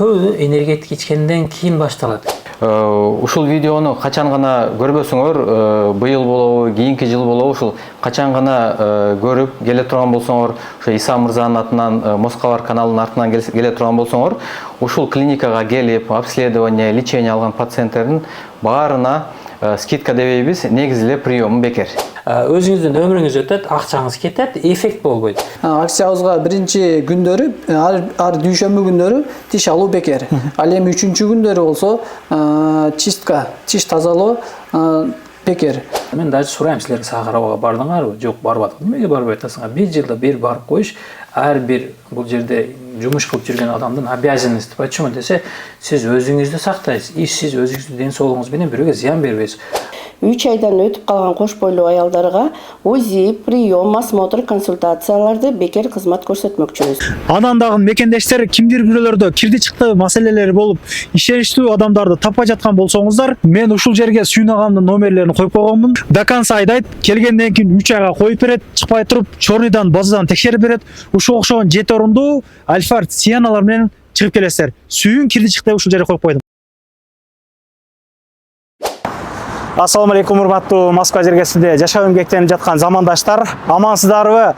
көбү энергетик ичкенден кийин башталат. Ушул видеону качан гана көрбөсөңөр, быйыл болобу, кийинки жыл болобу, ушул качан гана көрүп келе турган болсоңор, ошо Иса мырзанын атынан, Москвар каналынын артынан келе турган болсоңор, ушул клиникага келип, обследование, лечение алган пациенттердин баарына скидка дебейбиз, негизи эле приему бекер. Өзүңүздүн өмүрүңүз өтөт, акчаңыз кетет, эффект болбойт. Акциябызга биринчи күндөрү, ар дүйшөмбү күндөрү тиш алуу бекер. Ал эми үчүнчү күндөрү болсо чистка, тиш тазалоо бекер. Мен даже сурайм, силер сахарова бардыңарбы? Жок, барбадык. Эмнеге барбай атасыңар? Бир жылда бир барып коюш, ар бир бул жерде жумуш кылып жүргөн адамдын обязанности. Почему десе, сиз өзүңүздү сактайсыз, сиз өзүңүздүн ден соолугуңуз менен бирөөгө зыян бербейсиз. 3 айдан өтүп калган кош бойлуу аялдарга УЗИ, прием, осмотр, консультацияларды бекер кызмат көрсөтмөкчүбүз. Анан дагы мекендештер кимдир бирөөлөрдө кирди чыкты маселелери болуп, ишеничтүү адамдарды таппай жаткан болсоңуздар, мен ушул жерге Сүйүн агамдын номерлерин коюп койгонмун. До конца айдайт, келгенден кийин 3 айга коюп берет, чыкпай туруп, чорныйдан, базадан текшерип берет. Ушул окшогон 7 орундуу альфард сианалар менен чыгып келесиздер. Сүйүн кирди чыкты ушул жерге коюп койдум. Ассаламу алейкум, урматтуу Москва жергесинде жашоо эмгектенип жаткан замандаштар, амансыздарбы?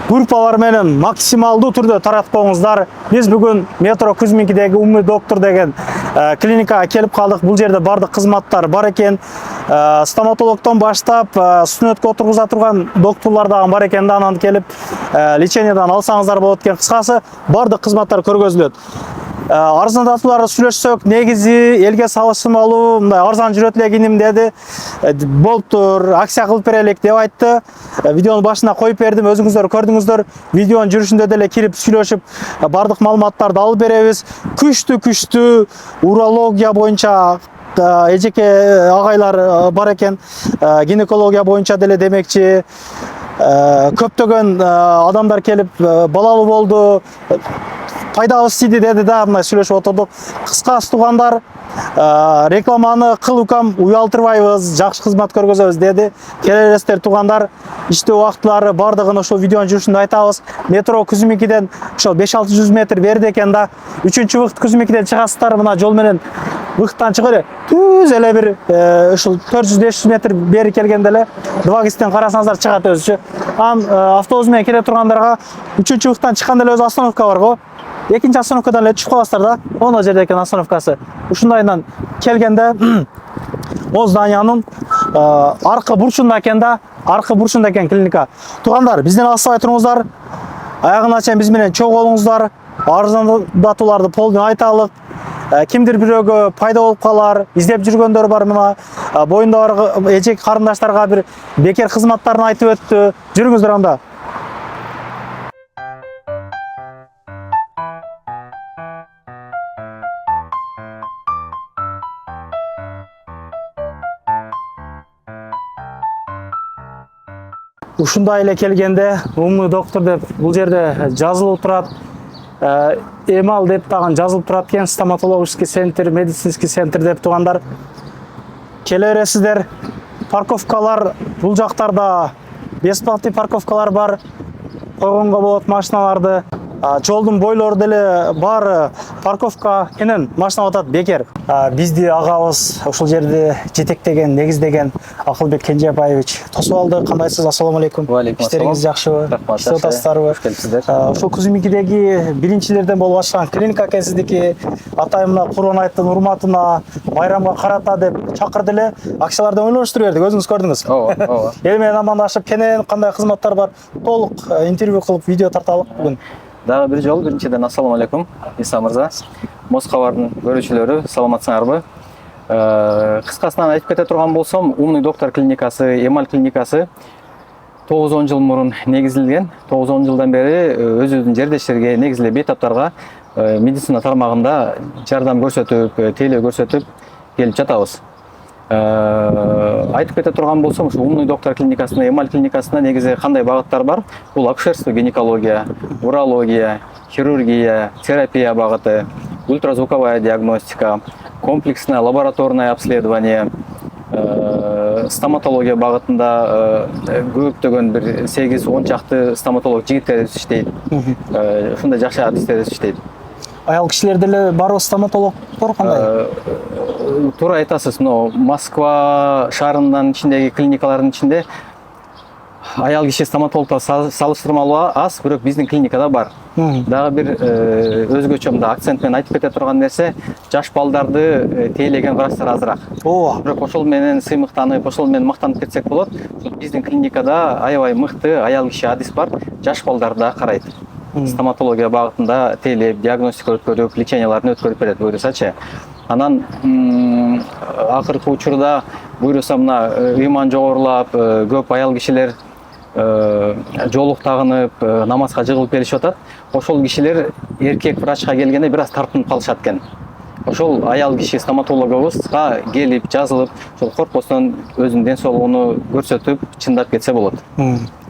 Группалар менен максималдуу түрдө тараткоңуздар. Биз бүгүн метро Кузминкидеги Умный доктор деген клиникага келип калдык. Бул жерде бардык кызматтар бар экен. Стоматологдон баштап сүнөткө отургуза турган докторлор дагы бар экен да, анан келип лечениеден алсаңыздар болот экен. Кыскасы, бардык кызматтар көргөзүлөт. Арзандатууларды сүйлөшсөк, негизи элге салышмалуу, мындай арзан жүрөт элегиним деди. Болуптур, акция кылып берелик деп айтты. Видеонун башына коюп бердим, өзүңүздөр көрдүңүздөр. Видеонун жүрүшүндө деле кирип сүйлөшүп, бардык маалыматтарды алып беребиз. Күчтүү урология боюнча эжеке агайлар бар экен. Гинекология боюнча деле демекчи. Көптөгөн адамдар келип балалуу болду. Пайдабыз тиди деди да, мына сүйлөшүп отурдук. Кыскасы туугандар, рекламаны кыл укам уялтырбайбыз, жакшы кызмат көргөзөбүз деди. Келесиздер туугандар, иштөө убактылары бардыгын ошол видеонун жүрүшүндө айтабыз. Метро Кузминкиден ошол 5-600 метр берди экен да. 3-вахт Кузминкиден чыгасыздар, мына жол менен вахттан чыгып эле түз эле бир ушул 400-500 метр бери келгенде эле 2-гистен карасаңыздар чыгат өзүчө. Автобус менен келе тургандарга 3-вахттан чыкканда эле өз остановка бар го. Экинчи остановкадан эле түшүп каласыздар да. Оно жерде экен остановкасы. Ушундайдан келгенде о зданиянын аркы бурчунда экен да, аркы бурчунда экен клиника. Туугандар, бизден алыспай туруңуздар. Аягына чейин биз менен чогуу болуңуздар. Арзандатууларды полдун айталык. Кимдир бирөөгө пайда болуп калар, издеп жүргөндөр бар, мына боюнда бар эжек карындаштарга бир бекер кызматтарын айтып өттү. Жүрүңүздөр анда. Ушундай эле келгенде Умный доктор деп бул жерде жазылып турат. Эмал деп дагы жазылып турат экен. Стоматологический центр, медицинский центр деп туугандар. Келе бересиздер. Парковкалар бул жактарда бесплатный парковкалар бар. Койгонго болот машиналарды. Жолдун бойлору деле бар, парковка менен машина атат бекер. Бизди агабыз ушул жерде жетектеген, негиздеген Акылбек Кенжебаевич тосуп алды. Кандайсыз? Ассаламу алейкум. Иштериңиз жакшыбы? Иштеп атасыздарбы? Ушул Кузминкидеги биринчилерден болуп ачкан клиника экен сиздики. Атайымына Курбан айттын урматына байрамга карата деп чакырды эле. Акчаларды ойлоштуруп бердик, өзүңүз көрдүңүз. Ооба. Эл менен амандашып, кенен кандай кызматтар бар, толук интервью кылып видео тарталык бүгүн. Дагы бир жолу биринчиден ассаламу алейкум, Иса мырза. Москвардын көрүүчүлөрү, саламатсыңарбы? Кыскасынан айтып кете турган болсом, Умный доктор клиникасы, Эмаль клиникасы 9-10 жыл мурун негизилген. 9-10 жылдан бери өзүбүздүн жердештерге, негизиле бейтаптарга медицина тармагында жардам көрсөтүп, тейлөө көрсөтүп келип жатабыз. Айтып кете турган болсом, ушу Умный доктор клиникасына, Эмаль клиникасына негизи кандай багыттар бар? Бул акушерство, гинекология, урология, хирургия, терапия багыты, ультразвуковая диагностика, комплексное лабораторное обследование, стоматология багытында көптөгөн бир 8-10 чакты стоматолог жигиттерибиз иштейт. Ушундай жакшы адисттерибиз иштейт. аял кишилер деле барбы стоматологдор кандай? Туура айтасыз. Москва шаарынын ичиндеги клиникалардын ичинде аял киши стоматологдор салыштырмалуу аз, бирок биздин клиникада бар. Дагы бир өзгөчө мындай акцент менен айтып кете турган нерсе, жаш балдарды тейлеген врачтар азыраак. Ооба. Бирок ошол менен сыймыктанып, ошол менен мактанып кетсек болот. Биздин клиникада аябай мыкты аял киши адис бар, жаш балдарды да карайт. Стоматология багытында тейлеп, диагностика өткөрүп, леченияларын өткөрүп берет буюрсачы. Анан акыркы учурда буюрса мына ыйман жогорулап, көп аял кишилер жолук тагынып, намазга жыгылып келишип атат. Ошол кишилер эркек врачка келгенде бир аз тартынып калышат экен. Ошол аял киши стоматологубузга келип, жазылып, ошол коркпостон өзүнүн ден соолугуну көрсөтүп, чындап кетсе болот.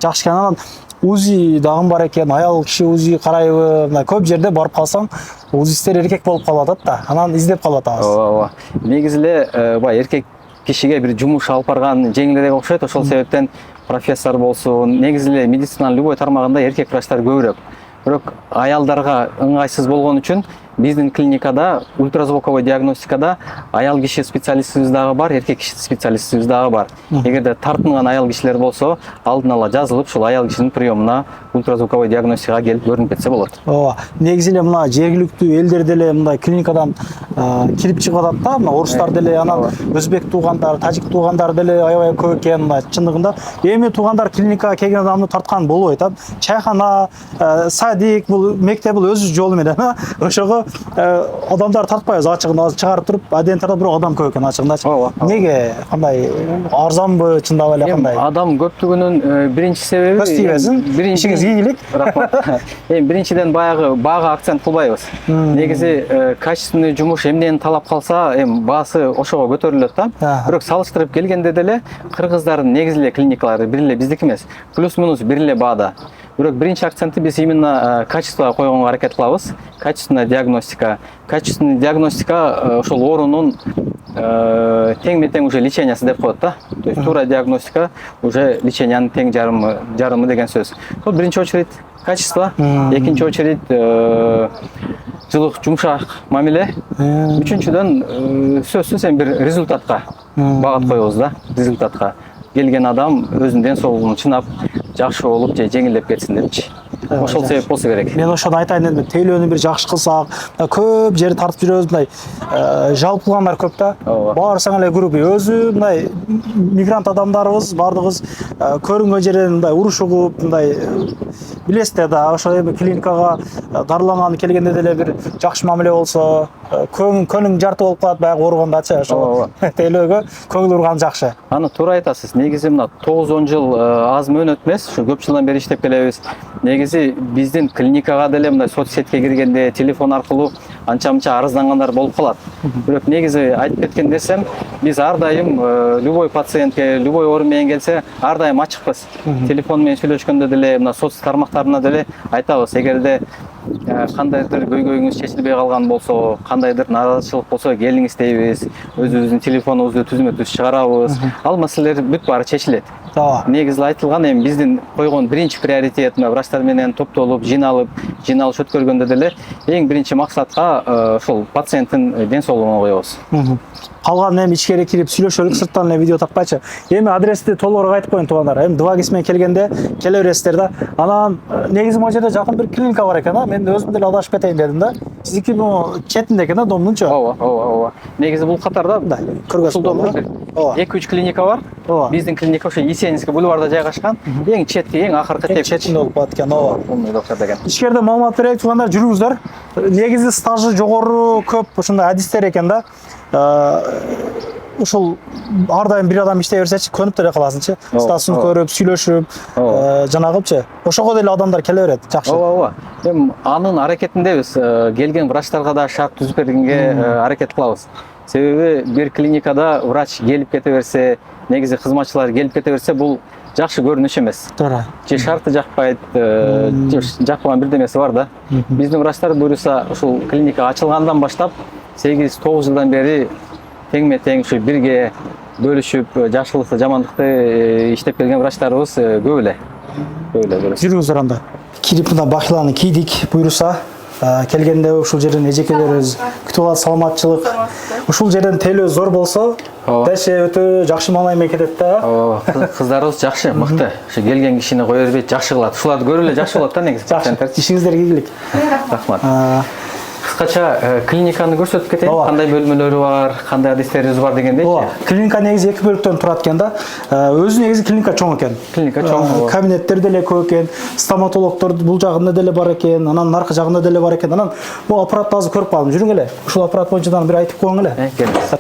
Жакшы экен. Анан УЗИ дагы бар экен. Аял киши УЗИ карайбы? Мына көп жерде барып калсаң, УЗИстер эркек болуп калып атат да. Анан издеп калып атабыз. Ооба. Негизи эле бай эркек кишиге бир жумуш алып барган жеңилирээк окшойт. Ошол себептен профессор болсун, негизи эле медицинанын любой тармагында эркек врачтар көбүрөөк. Бирок аялдарга ыңгайсыз болгон үчүн биздин клиникада ультразвуковой диагностикада аял киши специалистибиз дагы бар, эркек киши специалистибиз дагы бар. Эгерде тартынган аял кишилер болсо, алдын ала жазылып, ушул аял кишинин приемуна ультразвуковой диагностикага келип көрүнүп кетсе болот. Ооба. Негизи эле мына жергиликтүү элдер деле мындай клиникадан кирип чыгып атат да, мына орустар деле, анан өзбек туугандар, тажик туугандар деле аябай көп экен. Чындыгында эми туугандар клиникага келген адамды тарткан болбойт. Чайхана, садик, бул мектеп бул өз жолу менен ошого адамдар тартпайбыз, ачыгында чыгарып туруп, аден тартып бирок адам көп экен ачыгындачы. Неге? Кандай арзанбы, чындап эле кандай? Адам көптүгүнүн биринчи себеби көз тийбесин. Ишиңизге ийгилик. Рахмат. Биринчиден баага акцент кылбайбыз. Негизи качественный жумуш эмнени талап калса, баасы ошого көтөрүлөт да. Бирок салыштырып келгенде деле кыргыздардын негизи эле клиникалары бир эле биздики эмес. Плюс-минус бир эле баада. Бирок биринчи акцентти биз именно качествого койгонго аракет кылабыз. Качественная диагностика. Качественный диагностика ошол оорунун тең-метең уже лечениясы деп коет да. То есть туура диагностика уже лечениянын тең жарымы деген сөз. Бул биринчи очередь качество, экинчи очередь жылык, жумшак мамиле. Үчүнчүдөн сөзсүз бир результатка багыт коебуз да. Результатка келген адам өзүнүн ден соолугун чынап, жакшы болуп же жеңилдеп кетсин депчи. Ошол себеп болсо керек. Мен ошону айтайын дедим. Тейлөөнү бир жакшы кылсак, көп жерди тартып жүрөбүз, мындай жалпыландар көп да. Баарсаң эле группа өзү мындай мигрант адамдарыбыз, бардыгыбыз көрүнгөн жерден мындай уруш угуп, мындай билесиздер да, ошо эми клиникага дарыланган келгенде деле бир жакшы мамиле болсо, көңүң жарты болуп калат баягы ооругандачы. Ошо тейлөөгө көңүл бурган жакшы. Аны туура айтасыз. Негизи мына 9-10 жыл аз мөөнөт эмес, ушу көп жылдан бери иштеп келебиз. Негизи биздин клиникага деле мындай соцсетке киргенде телефон аркылуу анча-мынча арыздангандар болуп калат. Бирок негизи айтып кеткен нерсем, биз ар дайым любой пациентке, любой оору менен келсе, ар дайым ачыкпыз. Телефон менен сүйлөшкөндө деле, мына соц тармактарына деле айтабыз. Эгерде кандайдыр көйгөйүңүз чечилбей калган болсо, кандайдыр нааразычылык болсо, келиңиз дейбиз. Өзүбүздүн телефонубузду түзмө-түз чыгарабыз. Ал маселелер бүт баары чечилет. Негизи айтылган эми биздин койгон биринчи приоритет врачтар менен топтолуп, жыйналыш өткөргөндө деле эң биринчи максатка ошол пациенттин ден соолугуна коебуз. Калган эми ичкери кирип сүйлөшөлүк, сырттан эле видео тартпайчы. Эми адрести толугураак айтып коеюн туугандар. Эми 2 киши менен келгенде келе бересиздер да. Анан негизи могу жерде жакын бир клиника бар экен да. Мен өзүм деле адашып кетейин дедим да. Сиздики бул четинде экен да, домдунчу. Ооба. Негизи бул катарда көргөзүп домдун 2-3 клиника бар. Биздин клиника ошо Есенинский бульварда жайгашкан. Эң четки, эң акыркы теп. Четинде болуп калат экен. Ооба. Умный доктор деген. Ичкерде маалымат берейик туугандар, жүрүңүздөр. Негизи стажы жогору көп ушундай адистер экен да. Ушул ар дайым бир адам иштей берсечи, көнүп деле каласыңчы. Стасын көрүп, сүйлөшүп, жанагычы. Ошого деле адамдар келе берет, жакшы. Ооба. Эми анын аракетиндебиз. Келген врачтарга да шарт түзүп бергенге аракет кылабыз. Себеби бир клиникада врач келип кете берсе, негизи кызматчылар келип кете берсе, бул жакшы көрүнүш эмес. Туура. Же шарты жакпайт, жакпаган бирдемеси бар да. Биздин врачтар буюрса ушул клиника ачылгандан баштап 8-9 жылдан бери тең-метең ушу бирге бөлүшүп, жакшылыкты, жамандыкты иштеп келген врачтарыбыз көп эле. Жүрүңүздөр анда. Кирип мына бахиланы кийдик, буюрса келгенде ушул жерден эжекелерибиз күтүп алат, саламатчылык. Ушул жерден тейлөө зор болсо, деше өтө жакшы маанай менен кетет да. Кыздарыбыз жакшы, мыкты. Ошо келген кишини кое бербейт, жакшы кылат. Ушуларды көрүп эле жакшы болот да негизи. Жакшы. Ишиңиздерге ийгилик. Рахмат. Кыскача клиниканы көрсөтүп кетейин. Кандай бөлмөлөрү бар, кандай адистерибиз бар дегендейчи. Клиника негизи 2 бөлүктөн турат экен да. Өзү негизи клиника чоң экен. Клиника чоң. Кабинеттер деле көп экен, стоматологдор бул жагында деле бар экен, анан наркы жагында деле бар экен. Анан бул аппаратты азыр көрүп калдым. Жүрүң эле. Ушул аппарат боюнча дагы бир айтып коюң эле.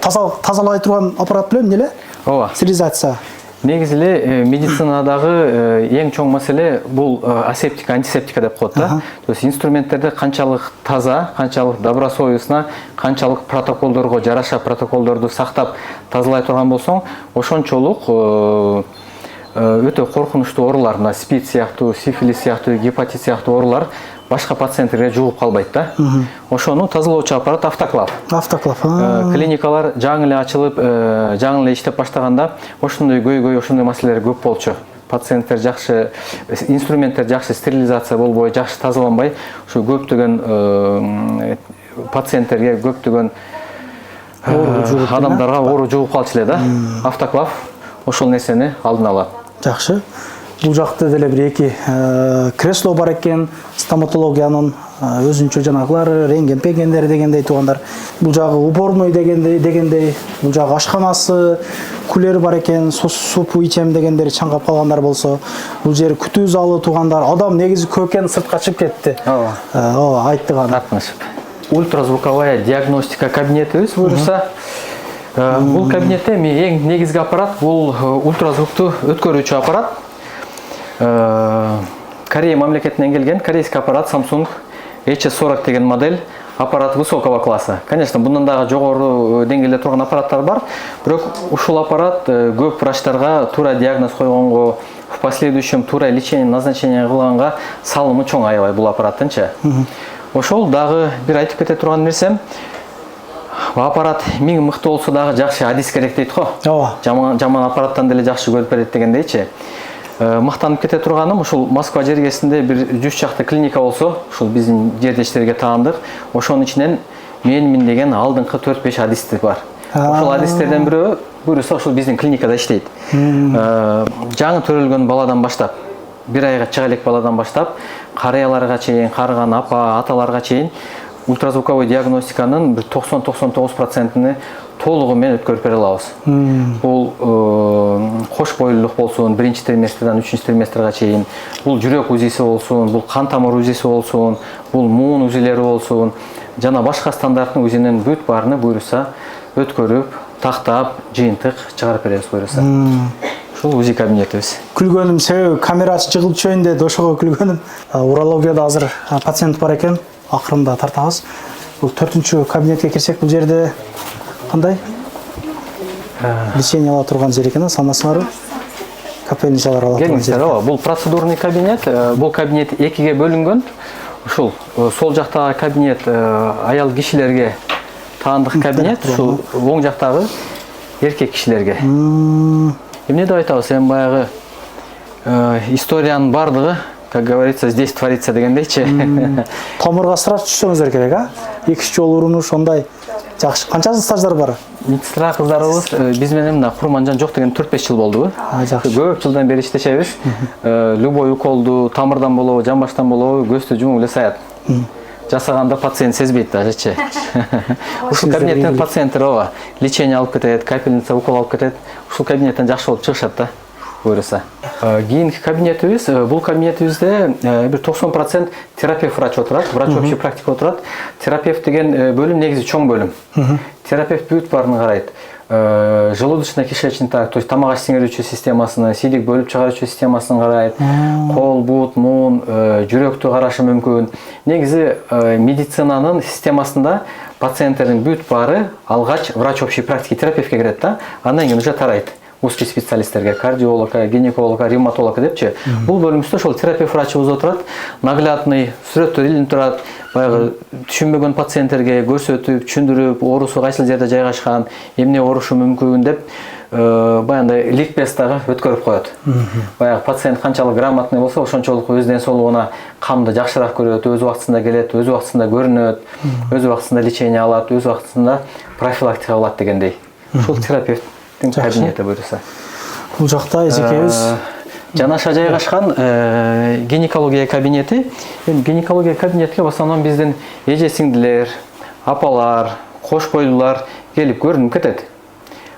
Тазалай турган аппарат билем эле? Ооба. Стерилизация. Негизи эле медицинадагы эң чоң маселе бул асептика, антисептика деп коет да. То есть инструменттерди канчалык таза, канчалык добросовестно, канчалык протоколдорго жараша протоколдорду сактап тазалай турган болсоң, ошончолук өтө коркунучтуу оорулар, мына СПИД сыяктуу, сифилис сыяктуу, гепатит сыяктуу оорулар башка пациенттерге жугуп калбайт да. Ошону тазалоочу аппарат автоклав. Автоклав. Клиникалар жаңы эле ачылып, жаңы эле иштеп баштаганда ошондой көйгөй, ошондой маселелер көп болчу. Пациенттер жакшы, инструменттер жакшы стерилизация болбой, жакшы тазаланбай, ушу көптөгөн пациенттерге, көптөгөн адамдарга оору жугуп калчу эле да. Автоклав ошол нерсени алдын алат. Жакшы. Бул жакта деле бир эки кресло бар экен, стоматологиянын өзүнчө жанагылары, рентген дегендей туугандар. Бул жагы уборной дегендей, бул жагы ашканасы, кулер бар экен, супу ичем дегендер чаңгап калгандар болсо, бул жер күтүү залы туугандар. Адам негизи көп экен, сыртка чыгып кетти. Ооба, айттыган. Ультразвуковая диагностика кабинетибиз буюрса, бул кабинетте эң негизги аппарат бул ультразвукту өткөрүүчү аппарат. Корея мамлекетинен келген корейский аппарат Samsung HS40 деген модель, аппарат высокого класса. Конечно, bundan дагы жогору деңгээлде турган аппараттар бар, бирок ушул аппарат көп врачтарга туура диагноз койгонго, в последующем туура лечение, назначение кылганга салымы чоң аябай бул аппараттынчы. Ошол дагы бир айтып кете турган нерсем, аппарат миң мыкты болсо дагы жакшы адис керек дейт го. Жаман аппараттан деле жакшы көрүп берет дегендейчи. Мактанып кете турганым, ушул Москва жергесинде бир 100 чакты клиника болсо, ушул биздин жердештерге таандык, ошонун ичинен менмин деген алдыңкы 4-5 адисти бар. Ошол адистерден бирөө буюрса ушул биздин клиникада иштейт. Жаңы төрөлгөн баладан баштап, 1 айга чыга элек баладан баштап, карыяларга чейин, карыган апа, аталарга чейин ультразвуковой диагностиканын 90-99%-ны толугу менен өткөрүп бере алабыз. Бул кош бойлуулук болсун, 1-триместрден 3-триместрге чейин, бул жүрөк узиси болсун, бул кан тамыр узиси болсун, бул муун узилери болсун, жана башка стандарттын узинин бүт баарыны буюрса өткөрүп, тактап, жыйынтык чыгарып беребиз буюрса. Ушул узи кабинетибиз. Күлгөнүм себеби камерасы жыгылып чөйүн деди, ошого күлгөнүм. Урологияда азыр пациент бар экен, акырында тартабыз. Бул 4-чү кабинетке кирсек, бул жерде кандай? Лечение ала турган жер экен, санасыңарбы? Капельницалар ала турган жер. Бул процедурный кабинет. Бул кабинет 2ге бөлүнгөн. Ушул сол жактагы кабинет аял кишилерге таандык кабинет, ушул оң жактагы эркек кишилерге. Эмне деп айтабыз, эми баягы историянын бардыгы, как говорится, здесь творится дегендейчи. Томурга страж түшсөңүздөр керек, а? 2 жолу урунуш ондай жакшы. Канча жыл стаждар бар? Медсестра кыздарыбыз биз менен мына Курманжан жок деген 4-5 жыл болдубу. Көп жылдан бери иштешебиз. Любой уколду тамырдан болобу, жамбаштан болобу, көздү жумуп эле саят. Жасаганда пациент сезбейт дажычы. Ушул кабинеттен пациенттер ооба лечение алып кетет, капельница укол алып кетет. Ушул кабинеттен жакшы болуп чыгышат да. Буюрса. Кийинки кабинетибиз, бул кабинетибизде бир 90% терапевт врач отурат, врач общий практика отурат. Терапевт деген бөлүм негизи чоң бөлүм. Терапевт бүт баарын карайт. Желудочно-кишечный тракт, то есть тамак сиңирүүчү системасыны, сийлик бөлүп чыгаруучу системасын карайт. Кол, бут, муун, жүрөктү карашы мүмкүн. Негизи медицинанын системасында пациенттердин бүт баары алгач врач общий практика терапевтке кирет да, андан кийин уже тарайт. Узкий специалисттерге, кардиолога, гинеколога, ревматолога депчи. Бул бөлүмүздө ошол терапевт врачыбыз отурат, наглядный сүрөттөр илинип турат, баягы түшүнбөгөн пациенттерге көрсөтүп, түшүндүрүп, оорусу кайсыл жерде жайгашкан, эмне оорушу мүмкүн деп баягындай ликбез дагы өткөрүп коет. Баягы пациент канчалык грамотный болсо, ошончолук өз ден соолугуна камды жакшыраак көрөт, өз убактысында келет, өз убактысында көрүнөт, өз убактысында лечение алат, өз убактысында профилактика алат дегендей. Ушул терапевттин кабинети буюрса. Бул жакта эжекебиз Жанаша жайгашкан гинекология кабинети. Эми гинекология кабинетке в основном биздин эже сиңдилер, апалар, кош бойлуулар келип көрүнүп кетет.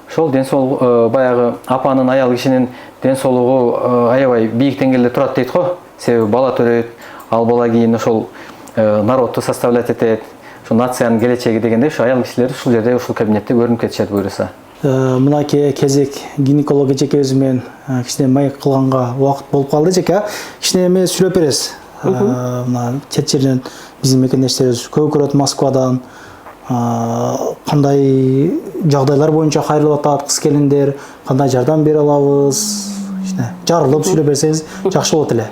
Ошол ден соолугу баягы апанын, аял кишинин ден соолугу аябай бийик деңгээлде турат дейт го. Себеби бала төрөйт, ал бала кийин ошол народду составлять этет. Ошо нациянын келечеги дегенде ошо аял кишилер ушул жерде ушул кабинетте көрүнүп кетишет буюрса. Мынакей кезек гинеколог эжекебиз менен кичине маек кылганга убакыт болуп калды эжеке. Кичине эме сүйлөп бересиз. Мына чет жерден биздин мекендештерибиз көп көрөт Москвадан. Кандай жагдайлар боюнча кайрылып атат кыз келиндер, кандай жардам бере алабыз? Кичине жарылып сүйлөп берсеңиз жакшы болот эле.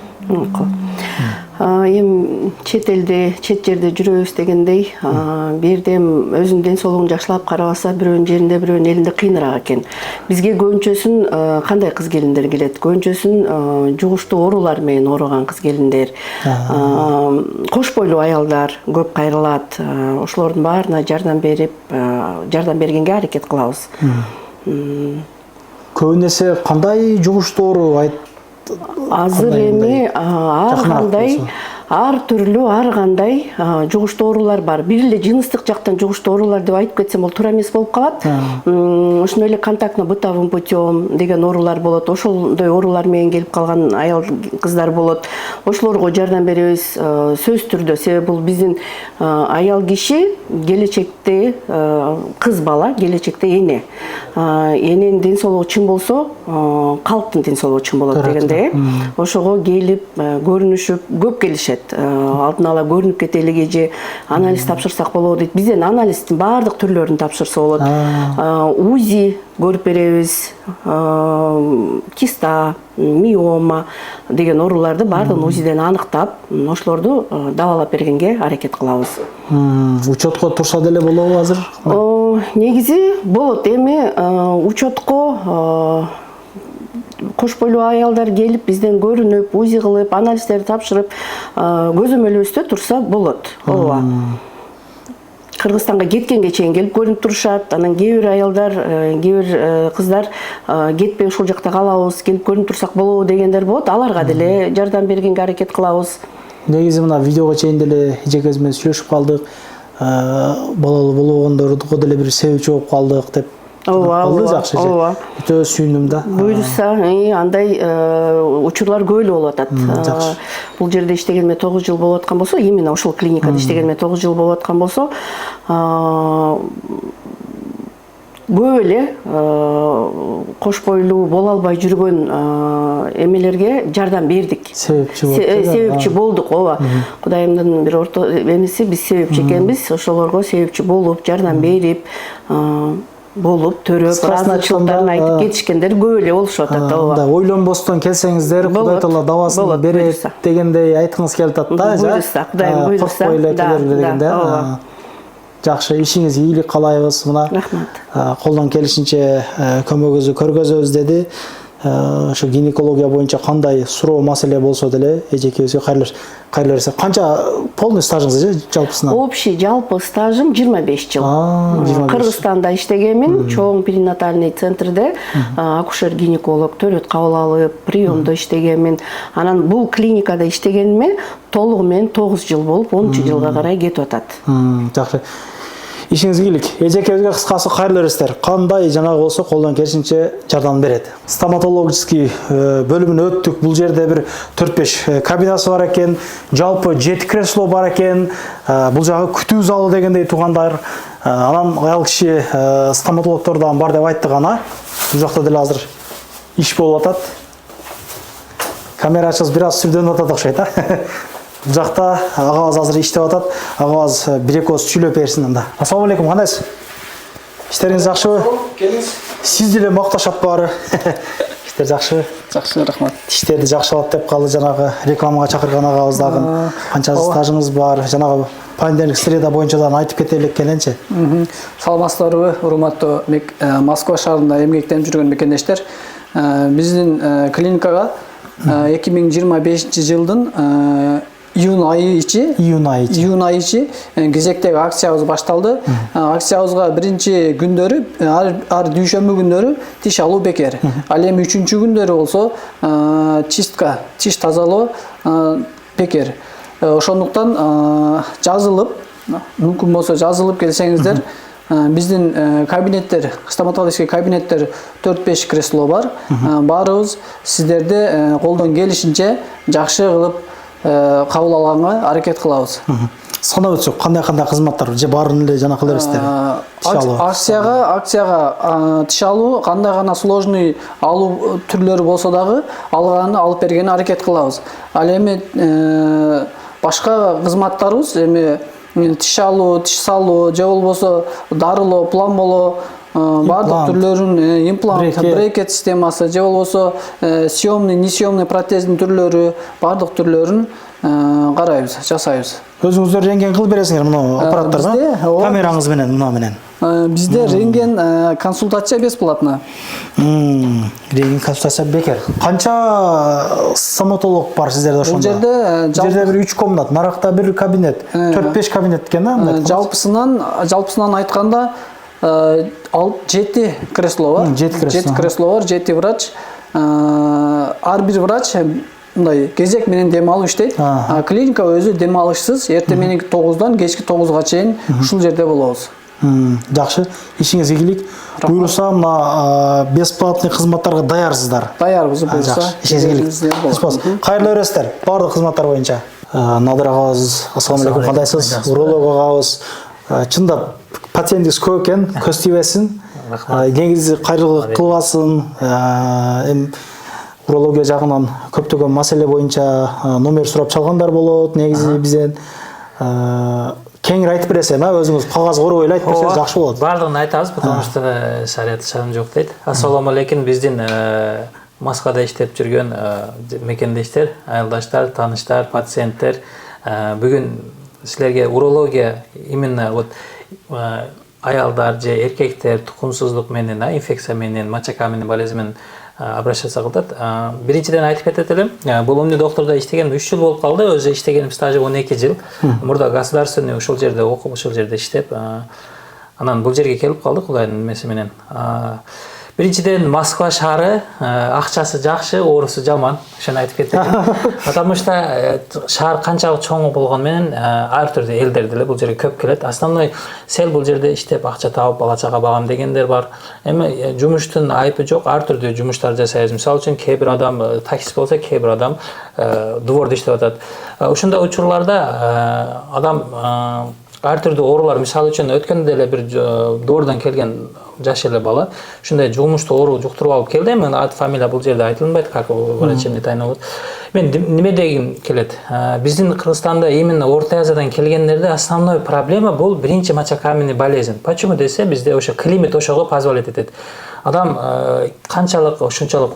Эми чет элде, чет жерде жүрөбүз дегендей, бирдем өзүнүн ден соолугун жакшылап карабаса, бирөөнүн жеринде, бирөөнүн элинде кыйыныраак экен. Бизге көбүнчөсүн кандай кыз келиндер келет? Көбүнчөсүн жугуштуу оорулар менен ооруган кыз келиндер, кош бойлуу аялдар көп кайрылат. Ошолордун баарына жардам бергенге аракет кылабыз. Көбүн эсе кандай жугуштуу оору Азыр эми ар түрлүү, ар кандай жугуштуу оорулар бар. Бир эле жыныстык жактан жугуштуу оорулар деп айтып кетсем, бул туура эмес болуп калат. Ошондой эле контактно-бытовым путем деген оорулар болот. Ошондой оорулар менен келип калган аял кыздар болот. Ошолорго жардам беребиз сөзсүз түрдө. Себеби бул биздин аял киши келечекте кыз бала, келечекте эне. Эненин ден соолугу чын болсо, калктын ден соолугу чын болот дегенде. Ошого келип көрүнүшүп көп келишет. Алдын ала көрүнүп кетелиги же анализ тапшырсак болобу дейт. Бизден анализдин баардык түрлөрүн тапшырса болот. УЗИ көрүп беребиз, киста, миома деген ооруларды баардыгын УЗИден аныктап, ошолорду дабалап бергенге аракет кылабыз. Учетко турса деле болобу азыр? Негизи болот. Эми учетко кош бойлуу аялдар келип бизден көрүнүп, УЗИ кылып, анализдерди тапшырып, көзөмөлүбүздө турса болот. Ооба. Кыргызстанга кеткенге чейин келип көрүнүп турушат. Анан кээ бир аялдар, кээ бир кыздар кетпей ушул жакта калабыз, келип көрүнүп турсак болобу дегендер болот. Аларга деле жардам бергенге аракет кылабыз. Негизи мына видеого чейин деле эжекебиз менен сүйлөшүп калдык. Балалуу болгондорго деле бир себепчи болуп калдык деп. Ооба, жакшы же. Өтө сүйүндүм да. Буюрса, андай учурлар көп эле болуп атат. Бул жерде иштегениме 9 жыл болуп аткан болсо, именно ошол клиникада иштегениме 9 жыл болуп аткан болсо, көп эле кош бойлуу боло албай жүргөн эмелерге жардам бердик. Себепчи болдук, ооба. Кудайымдын бир орто эмеси, биз себепчи экенбиз. Ошолорго себепчи болуп, жардам берип, болуп, төрөп, ыраазычылыктарын айтып кетишкендер көп эле болушуп атат. Ооба. Ойлонбостон келсеңиздер, Кудай Таала дабасын берет дегендей айткыңыз келип атат да. Буюрса, Кудайым буйруса. Дегенде. Жакшы, ишиңизге ийгилик каалайбыз. Мына колдон келишинче көмөгүңүздү көргөзөбүз деди. Ошо гинекология боюнча кандай суроо маселе болсо деле эжекебизге кайрылырса. Канча полный стажыңыз же жалпысынан? Общий жалпы стажым 25 жыл. Кыргызстанда иштегенмин, чоң перинатальный центрде акушер-гинеколог төрөт кабыл алып, приемдо иштегенмин. Анан бул клиникада иштегениме толугу менен 9 жыл болуп, 10 жылга карай кетип атат. Жакшы. Ишиңизге ийгилик. Эжекебизге кыскасы кайрылырсыздар. Кандай жанагы болсо колдон келишинче жардам берет. Стоматологический бөлүмүнө өттүк. Бул жерде бир 4-5 кабинасы бар экен. Жалпы 7 кресло бар экен. Бул жагы күтүү залы дегендей туугандар. Анан аял киши стоматологтордон бар деп айтты гана. Бул жакта деле азыр иш болуп атат. Камерачыбыз бир аз сүрдөнүп атат окшойт, Бул жакта агабыз азыр иштеп атат. Агабыз бир-эки сөз сүйлөп берсин анда. Ассаламу алейкум, кандайсыз? Иштериңиз жакшыбы? Келиңиз. Сиз деле макташап баары. Иштер жакшыбы? Жакшы, рахмат. Иштерди жакшылап деп калды жанагы рекламага чакырган агабыз дагы. Канча стажыңыз бар? Жанагы понедельник среда боюнча да айтып кетели экененчи. Саламатсыздарбы, урматтуу Москва шаарында эмгектенип жүргөн мекендештер. Биздин клиникага 2025 жылдын июнь айы ичи кезектеги акциябыз башталды. Акциябызга биринчи күндөрү ар дүйшөмбү күндөрү тиш алуу бекер. Ал эми үчүнчү күндөрү болсо чистка, тиш тазалоо бекер. Ошондуктан жазылып, мүмкүн болсо жазылып келсеңиздер, биздин кабинеттер, стоматологический кабинеттер 4-5 кресло бар. Баарыбыз сиздерди колдон келишинче жакшы кылып кабыл алганга аракет кылабыз. Санап өтсөк, кандай кызматтар же баарын эле жанакы элестер? Акцияга тиш алуу кандай гана сложный алуу түрлөрү болсо дагы алганын алып бергенге аракет кылабыз. Ал эми башка кызматтарыбыз эми тиш алуу, тиш салуу же болбосо дарылоо, пломболоо бардык түрлөрүн, имплант, брекет системасы же болбосо съемный, несъемный протездин түрлөрү, бардык түрлөрүн карайбыз, жасайбыз. Өзүңүздөр рентген кылып бересиңер мына аппараттарга? Камераңыз менен, мына менен. Бизде рентген консультация бесплатно. Рентген консультация бекер. Канча стоматолог бар сиздерде ошондо? Бул жерде бир 3 комнат, наракта бир кабинет, 4-5 кабинет экен да? Жалпысынан айтканда 7 кресло бар. 7 кресло бар, 7 врач. Ар бир врач мындай кезек менен дем алып иштейт. Клиника өзү дем алышсыз, эртең менен 9-дан кечки 9-га чейин ушул жерде болобуз. Жакшы, ишиңиз ийгилик. Буюрса, мына бесплатный кызматтарга даярсыздар. Даярбыз, буюрса. Ишиңиз ийгилик. Кайрылуу бересиздер бардык кызматтар боюнча. Надыр агабыз, ассаламу алейкум, кандайсыз? Уролог агабыз. Чындап пациентиңиз көп экен, көз тийбесин. Негизи кайрылуу кылбасын. Урология жагынан көптөгөн маселе боюнча номер сурап чалгандар болот. Негизи бизден кеңири айтып бересиз, өзүңүз кагаз короп эле айтып берсеңиз жакшы болот. Бардыгын айтабыз, потому что шарият шарым жок дейт. Ассаламу алейкум, биздин Москвада иштеп жүргөн мекендештер, айылдаштар, тааныштар, пациенттер, бүгүн силерге урология именно вот аялдар же эркектер тукумсуздук менен, инфекция менен, мочекаменин болезни менен обращаться кылат. Биринчиден айтып кетет элем, бул умный доктордо иштеген 3 жыл болуп калды. Өзү иштегеним стажы 12 жыл. Мурда государственный ушул жерде окуп, ушул жерде иштеп, анан бул жерге келип калдык Кудайдын эмеси менен. Биринчиден Москва шаары акчасы жакшы, оорусу жаман. Ошону айтып кеттик. Потому что шаар канчалык чоң болгон менен ар түрдүү элдер деле бул жерге көп келет. Основной сел бул жерде иштеп акча табып бала чага багам дегендер бар. Эми жумуштун айыпы жок, ар түрдүү жумуштар жасайбыз. Мисалы үчүн кээ бир адам таксист болсо, кээ бир адам двордо иштеп атат. Ошондой учурларда адам ар түрдүү оорулар, мисалы үчүн өткөндө деле бир двордон келген жаш эле бала ушундай жугумуштуу оору жуктуруп алып келди. Эми ат фамилия бул жерде айтылбайт, как врач эмне тайына болот. Мен неме дегим келет? Биздин Кыргызстанда именно Орто Азиядан келгендерде основной проблема бул биринчи мочекаменный болезнь. Почему десе, бизде ошо климат ошого позволить этет. Адам канчалык ошончолук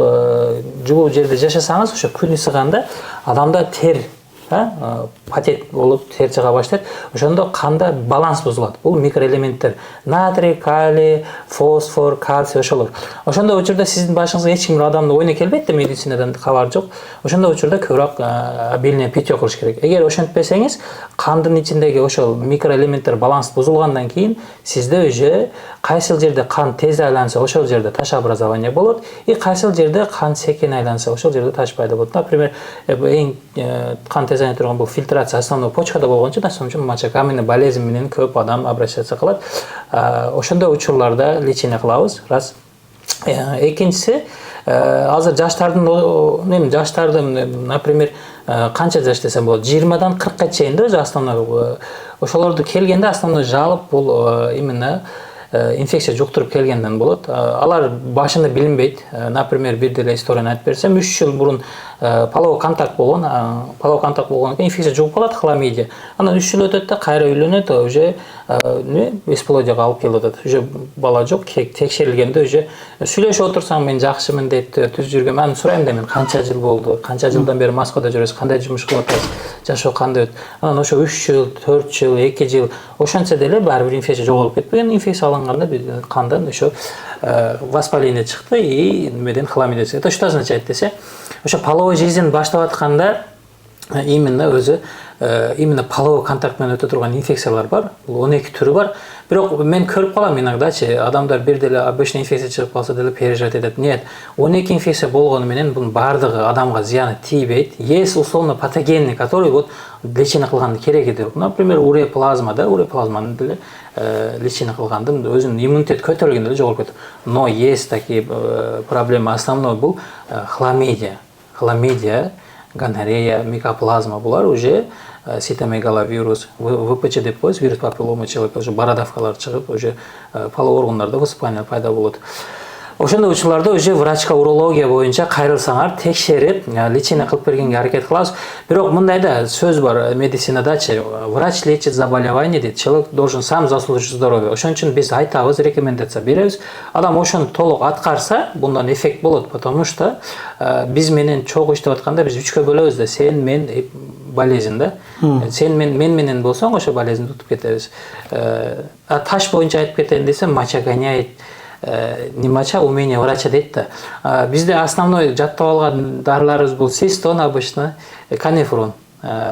жылуу жерде жашасаңыз, ошо күн ысыганда адамда тер патет болуп тер чыга баштайт. Ошондо канда баланс бузулат. Бул микроэлементтер: натрий, калий, фосфор, кальций ошолор. Ошондо учурда сиздин башыңызга эч ким адамды ойно келбейт да, медицинадан кабар жок. Ошондо учурда көбүрөөк обильное питье кылыш керек. Эгер ошентпесеңиз, кандын ичиндеги ошол микроэлементтер баланс бузулгандан кийин сизде уже кайсыл жерде кан тез айланса, ошол жерде таш образование болот, и кайсыл жерде кан секин айланса, ошол жерде таш пайда болот. Например, эң кан тез айна турган бул фильтрация основной почкада болгончо да, ошон үчүн мочекаменный болезнь менен көп адам обращаться кылат. Ошондой учурларда лечение кылабыз. Раз. Экинчиси, азыр жаштардын, например, канча жаш десем болот, 20-дан 40-ка чейин да, өзү основной ошолорду келгенде основной жалоб бул именно инфекция жуктуруп келгенден болот. Алар башында билинбейт. Например, бир деле историяны айтып берсем, 3 жыл бурун половой контакт болгон инфекция жугуп калат, хламидия. Анан 3 жыл өтөт да кайра үйлөнөт, уже бесплодияга алып келип атат. Уже бала жок, текшерилгенде уже сүйлөшүп отурсаң мен жакшымын деп түз жүргөн. Мен сурайм да, мен канча жыл болду, канча жылдан бери Москвада жүрөсүз, кандай жумуш кылып атасыз, жашоо кандай өтөт. Анан ошо 3 жыл, 4 жыл, 2 жыл ошончо деле баары бир инфекция жоголуп кетпеген. Инфекция алынганда кандан ошо воспаление чыкты и немеден хламидия чыкты. Это что означает десе, ошо половой жизнь баштап атканда именно половой контакт менен өтө турган инфекциялар бар. Бул 12 түрү бар. Бирок мен көрүп калам иногдачы, адамдар бир деле обычный инфекция чыгып калса деле переживать этет. Нет, 12 инфекция болгону менен бунун баардыгы адамга зыяны тийбейт. Есть условно патогенный, который вот лечение кылгандын кереги жок. Например, уреплазма, да, уреплазманы деле лечение кылгандын өзүнүн иммунитет көтөрүлгөндө деле жоголуп кетет. Но есть такие проблемы. Основной бул хламидия, гонорея, микоплазма, булар уже цитомегаловирус, ВПЧ деп коебуз, вирус папиллома человека, уже бородавкалар чыгып, уже половой органдарда высыпание пайда болот. Ошондой учурларда уже врачка урология боюнча кайрылсаңар, текшерип, лечение кылып бергенге аракет кылабыз. Бирок мындай да сөз бар медицинадачы, врач лечит заболевание дейт, человек должен сам заслужить здоровье. Ошон үчүн биз айтабыз, рекомендация беребиз. Адам ошону толук аткарса, bundan эффект болот, потому что биз менен чогуу иштеп атканда биз 3кө бөлөбүз да, сен, мен, болезнь да. Сен мен менен болсоң ошо болезнь тутуп кетебиз. Таш боюнча айтып кетейин десем, мача гоняет. Не моча, умение врача дейт да. Бизде основной жаттап алган дарыларыбыз бул систон обычно, канефрон,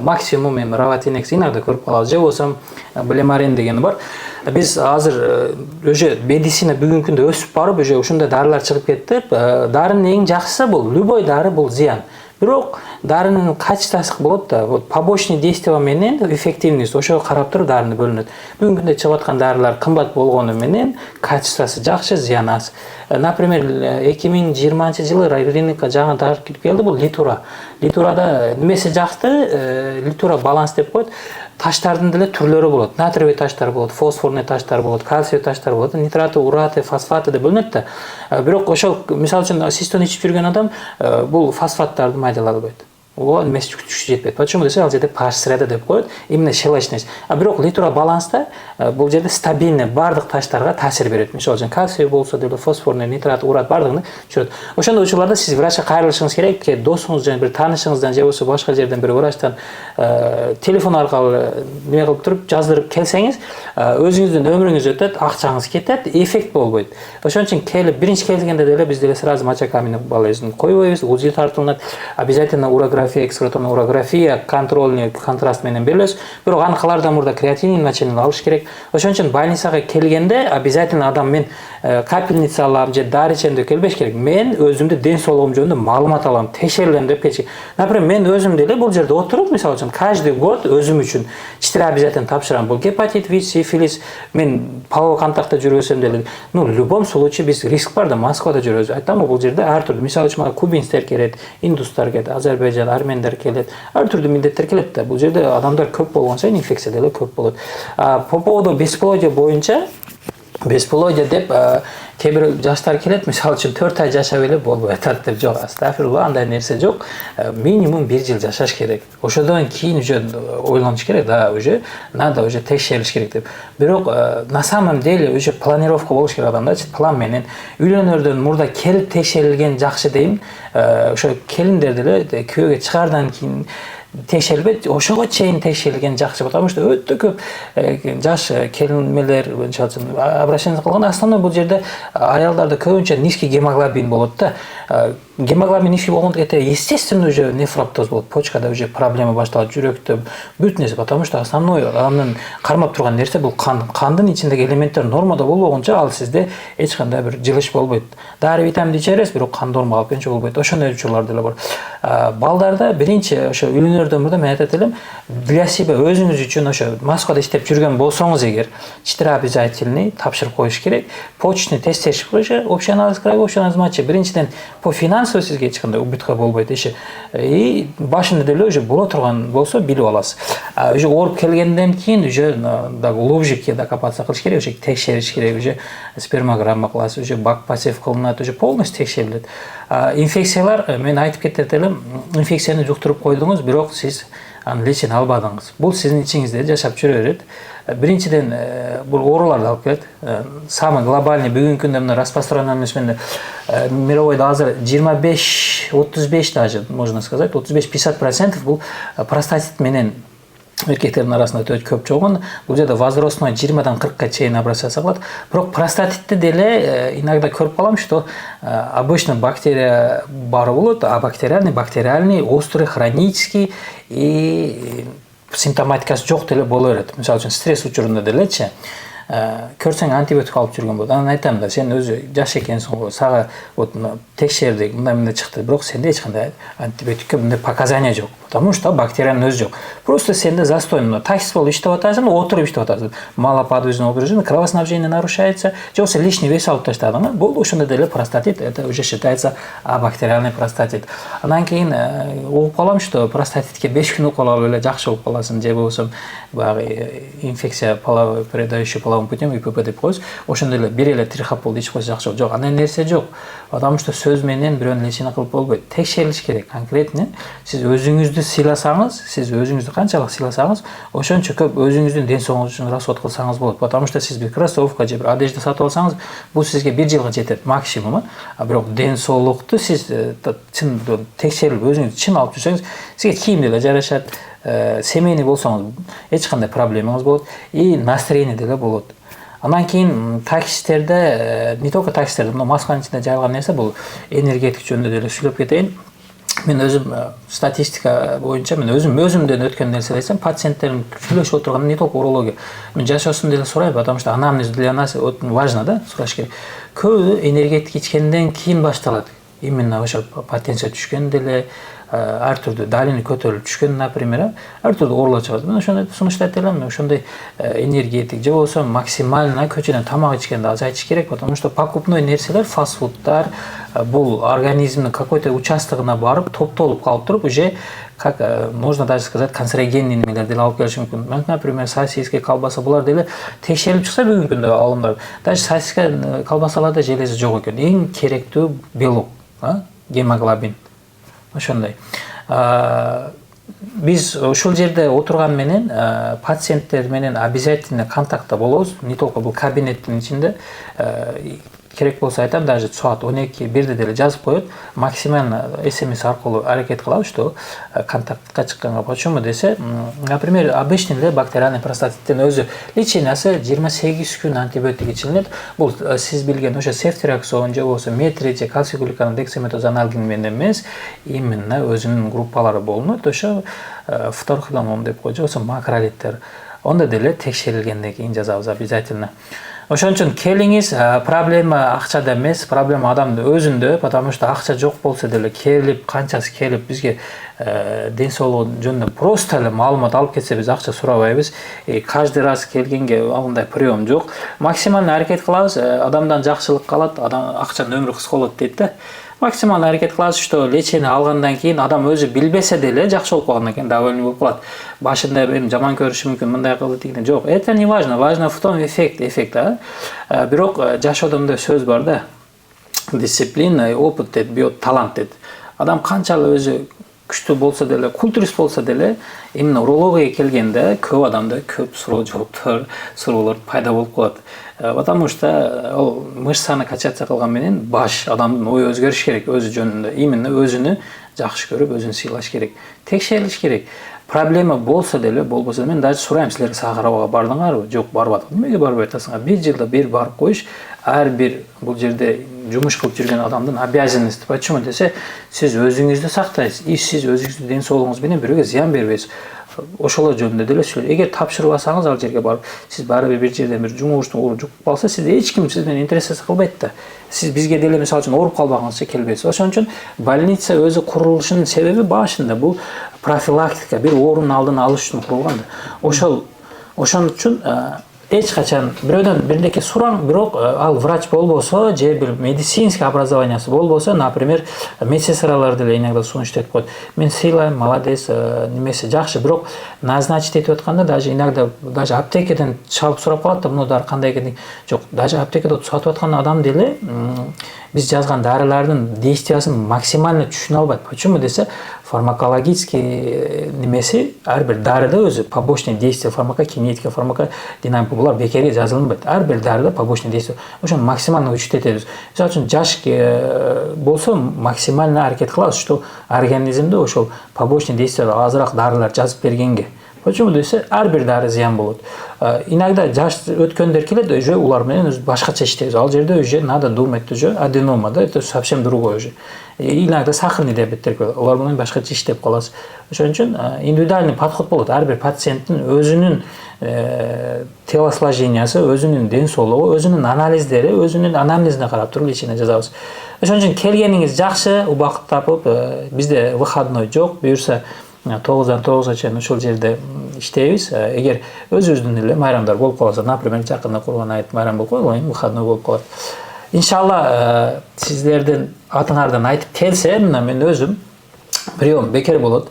максимум эми раватинекс иногда көрүп калабыз. Же болсом блемарин деген бар. Биз азыр уже медицина бүгүнкү күндө өсүп барып, уже ушундай дарылар чыгып кетти. Дарынын эң жакшысы бул, любой дары бул зыян. Бирок дарынын качествосы болот да, вот побочный действие менен эффективность ошого карап туруп дарыны бөлүнөт. Бүгүнкү күндө чыгып аткан дарылар кымбат болгону менен качествосы жакшы, зыяны аз. Например, 2020-жылы рынокко жаңы дары кирип келди, бул литура. Литурада немеси жакты, литура баланс деп коет. Таштардын деле түрлөрү болот. Натриевый таштар болот, фосфорный таштар болот, кальциевый таштар болот, нитраты, ураты, фосфаты деп бөлүнөт да. Бирок ошол мисалы үчүн систон ичип жүргөн адам бул фосфаттарды майдалай албайт. Ого немеси күчү жетпейт. Почему десе, ал жерде pH среда деп коет, именно щелочность. Бирок литура баланста бул жерде стабильный бардык таштарга таасир берет. Мисалы үчүн кальций болсо деле, фосфорный, нитрат, урат бардыгын түшүрөт. Ошондой учурларда сиз врачка кайрылышыңыз керек, досуңуздан, бир таанышыңыздан же болбосо башка жерден бир врачтан телефон аркылуу неме кылып туруп, жаздырып келсеңиз, өзүңүздүн өмүрүңүз өтөт, акчаңыз кетет, эффект болбойт. Ошон үчүн келип, биринчи келгенде деле биз деле сразу мочекаменный болезнь койбойбуз, УЗИ тартылат, обязательно урография, экскретонная урография, контрольный контраст менен берилет. Бирок аныкалардан мурда креатинин начинин алыш керек. Ошон үчүн больницага келгенде обязательно адам мен капельница алам же дары ичем деп келбеш керек. Мен өзүмдү ден соолугум жөнүндө маалымат алам, текшерилем деп келчи. Например, мен өзүм деле бул жерде отуруп, мисалы үчүн каждый год өзүм үчүн 4 обязательно тапшырам. Бул гепатит, ВИЧ, сифилис, мен половой контактта жүргөсөм деле, в любом случае биз риск бар да, Москвада жүрөбүз. Айтам, бул жерде ар түрдүү, мисалы үчүн кубинстер келет, индустар келет, Азербайжан, армендер келет, ар түрдүү милдеттер келет да. Бул жерде адамдар көп болгон сайын инфекция деле көп болот. По поводу бесплодия боюнча, бесплодия деп кээ бир жаштар келет, мисалы үчүн 4 ай жашап эле болбой атат деп. Жок, астафирулла, андай нерсе жок. Минимум 1 жыл жашаш керек. Ошодон кийин уже ойлонуш керек, да, уже надо уже текшерилиш керек деп. Бирок на самом деле уже планировка болуш керек адамда, план менен. Үйлөнөрдөн мурда келип текшерилген жакшы дейм. Ошо келиндер деле күйөөгө чыгардан кийин текшерилбейт, ошого чейин текшерилген жакшы, потому что өтө көп жаш келинмелер обращение кылган. Основной бул жерде аялдарда көбүнчө низкий гемоглобин болот да. Гемоглобин низкий болгондо естественно уже нефроптоз болот, почкада уже проблема башталат, жүрөктө бүт нерсе, потому что основной адамдын кармап турган нерсе бул кан. Кандын ичиндеги элементтер нормада болбогончо ал сизде эч кандай бир жылыш болбойт. Дары витамин ичерсиз, бирок кан нормага алып келгенче болбойт. Ошондой учурлар деле бар. Балдарда биринчи ошо үйлөнөрдөн мурда мен айтат элем, для себя өзүңүз үчүн ошо Москвада иштеп жүргөн болсоңуз эгер, четыре обязательный тапшырып коюш керек. Почтный тесттершип коюш, общий анализ крови, общий анализ мочи. Биринчиден по финансово сизге эч кандай убытка болбойт иши. И башында деле уже боло турган болсо билип аласыз. Уже ооруп келгенден кийин уже глубже докопаться кылыш керек, уже текшериш керек, уже спермограмма кыласыз, уже бак посев кылынат, уже полностью текшерилет. Инфекциялар, мен айтып кетет элем, инфекцияны жуктуруп койдуңуз, бирок сиз аны лечение албадыңыз. Бул сиздин ичиңизде жашап жүрө берет. Биринчиден бул ооруларды алып келет. Самый глобальный бүгүнкү күндө мына распространенность мировойда азыр 25-35 даже можно сказать, 35-50% бул простатит менен эркектердин арасында өтө көп жогон. Бул жерде возрастной 20-дан 40-ка чейин обращаться кылат. Бирок простатитти деле иногда көрүп калам, что обычно бактерия бар болот, а бактериальный, острый, хронический и симптоматикасы жок деле боло берет. Мисалы үчүн стресс учурунда делечи көрсөң антибиотик алып жүргөн болот. Анан айтам да, сен өзү жаш экенсиң го, сага вот текшердик, мындай чыкты, бирок сенде эч кандай антибиотикке мындай показания жок. Потому что бактериянын өзү жок. Просто сенде застой, таксист болуп иштеп атасың, отуруп иштеп атасың. Малоподвижное образ жизни, кровоснабжение нарушается, же болбосо лишний вес алып таштадың. Бул ошондой деле простатит, это уже считается бактериальный простатит. Анан кийин угуп калам, что простатитке 5 күн укол алып эле жакшы болуп каласың, же болбосо баягы инфекция половой передающий половым путем ИПП деп коебуз. Ошондой эле бир эле трихопол ичип койсо жакшы болот. Жок, андай нерсе жок. Потому что сөз менен бирөөнү лечение кылып болбойт. Текшерилиш керек конкретно. Сиз өзүңүздү сыйласаңыз, сиз өзүңүздү канчалык сыйласаңыз, ошончо көп өзүңүздүн ден соолугуңуз үчүн расход кылсаңыз болот. Потому что сиз бир кроссовка же бир одежда сатып алсаңыз, бул сизге 1 жылга жетет максимум. А бирок ден соолукту сиз чын текшерип өзүңүз чын алып жүрсөңүз, сизге кийим деле жарашат. Семейный болсоңуз эч кандай проблемаңыз болот и настроение деле болот. Анан кийин таксисттерде, не только таксисттерде, но Москванын ичинде жайылган нерсе бул энергетик жөнүндө деле сүйлөп кетейин. Мен өзүм статистика боюнча, мен өзүмдөн өткөн нерсе десем, пациенттерим сүйлөшүп отурган не только урология. Мен жашоосун деле сурайм, потому что анамнез для нас очень важно, да, сураш керек. Көбү энергетик ичкенден кийин башталат. Именно ошо потенция түшкөн деле, ар түрдүү далини көтөрүлүп түшкөн, например, ар түрдүү оорулар чыгат. Мен ошондой сунушту айта элем, ошондой энергетик же болбосо максимально көчөдөн тамак ичкенди азайтыш керек, потому что покупной нерселер, фастфудтар бул организмдин какой-то участогуна барып, топтолуп калып туруп, уже как можно даже сказать канцерогенный немелер деле алып келиши мүмкүн. Например, сосиска, колбаса булар деле текшерип чыкса бүгүнкү күндө алымдар, даже сосиска, колбасаларда желези жок экен. Эң керектүү белок, гемоглобин. Ошондой. Биз ушул жерде отурган менен пациенттер менен обязательно контактта болобуз. Не только бул кабинеттин ичинде, керек болсо айтам, даже саат 12-1 деле жазып коет, максимально СМС аркылуу аракет кылабыз, что контактка чыкканга. Почему десе, например, обычный эле бактериальный простатиттин өзү лечениясы 28 күн антибиотик ичилинет. Бул сиз билген ошо сефтираксон же болбосо метрий же кальций-гликан, дексаметазоналгин менен эмес, именно өзүнүн группалары болунот. Ошо фторхломон деп коет, же болбосо макролиттер. Онда деле текшерилгенден кийин жазабыз обязательно. Ошон үчүн келиңиз, проблема акчада эмес, проблема адамдын өзүндө, потому что акча жок болсо деле келип, канчасы келип бизге ден соолугу жөнүндө просто эле маалымат алып кетсе, биз акча сурабайбыз. Каждый раз келгенге андай прием жок. Максимально аракет кылабыз, адамдан жакшылык калат, акчанын өмүрү кыска болот дейт да. Максимально аракет кылабыз, что лечение алгандан кийин адам өзү билбесе деле жакшы болуп калгандан кийин довольный болуп калат. Башында эми жаман көрүшү мүмкүн, мындай кылды тигине. Жок, это не важно. Важно в том эффект, бирок жашоодо мындай сөз бар да. Дисциплина, опыт дейт, талант дейт. Адам канчалык өзү күчтүү болсо деле, культурист болсо деле, именно урологияга келгенде көп адамда көп суроолор пайда болуп калат. Потому что ал мышцаны качаться кылган менен баш адамдын ою өзгөрүш керек өзү жөнүндө. Именно өзүнү жакшы көрүп, өзүн сыйлаш керек. Текшерилиш керек. Проблема болсо деле, болбосо мен даже сурайм, силер сага карабага бардыңарбы? Жок, барбадым. Эмнеге барбай атасыңар? 1 жылда бир барып коюш, ар бир бул жерде жумуш кылып жүргөн адамдын обязанности. Почему десе, сиз өзүңүздү сактайсыз, и сиз өзүңүздүн ден соолугуңуз менен бирөөгө зыян бербейсиз. ошолор жөнүндө деле сүйлөйт. Эгер тапшырбасаңыз ал жерге барып, сиз барып бир жерден бир жумуштун ооруп жугуп калса, сиз эч ким сиз менен интересация кылбайт да. Сиз бизге деле мисалы үчүн ооруп калбагыңызча келбейсиз. Ошон үчүн больница өзү курулушунун себеби башында бул профилактика, бир оорунун алдын алыш үчүн курулган да. Ошон үчүн эч качан бирөөдөн бирдеке сураң, бирок ал врач болбосо же бир медицинский образованиясы болбосо, например, медсестралар деле иногда сунуштап коет. Мен сыйлайм, молодец, немеси жакшы, бирок назначить этип атканда даже иногда даже аптекеден чалып сурап калат да, муну дары кандай экен. Жок, даже аптекеде сатып аткан адам деле биз жазган дарылардын действиясын максимально түшүнө албайт. Почему десе, фармакологический немеси ар бир дарыда өзү побочный действие, фармакокинетика, фармакодинамика булар бекерге жазылынбайт. Ар бир дарыда побочный действие. Ошону максимально учут этебиз. Мисалы үчүн жаш болсо максимально аракет кылабыз, что организмде ошол побочный действие азыраак дарылар жазып бергенге. Почему десе, ар бир дары зыян болот. Иногда жаш өткөндөр келет, уже улар менен башкача иштейбиз. Ал жерде уже надо думать, уже аденома, да, это совсем другое уже. Иногда сахарный диабеттер келет, улар менен башкача иштеп каласыз. Ошон үчүн индивидуальный подход болот. Ар бир пациенттин өзүнүн телосложениясы, өзүнүн ден соолугу, өзүнүн анализдери, өзүнүн анамнезине карап туруп лечение жазабыз. Ошон үчүн келгениңиз жакшы, убакыт тапып, бизде выходной жок, буюрса 9-дан 9-га чейин ошол жерде иштейбиз. Эгер өзүбүздүн эле майрамдар болуп калса, например, жакында курган айт майрам болуп калат, выходной болуп калат. Иншалла сиздердин атыңардан айтып келсе, мына мен өзүм прием бекер болот.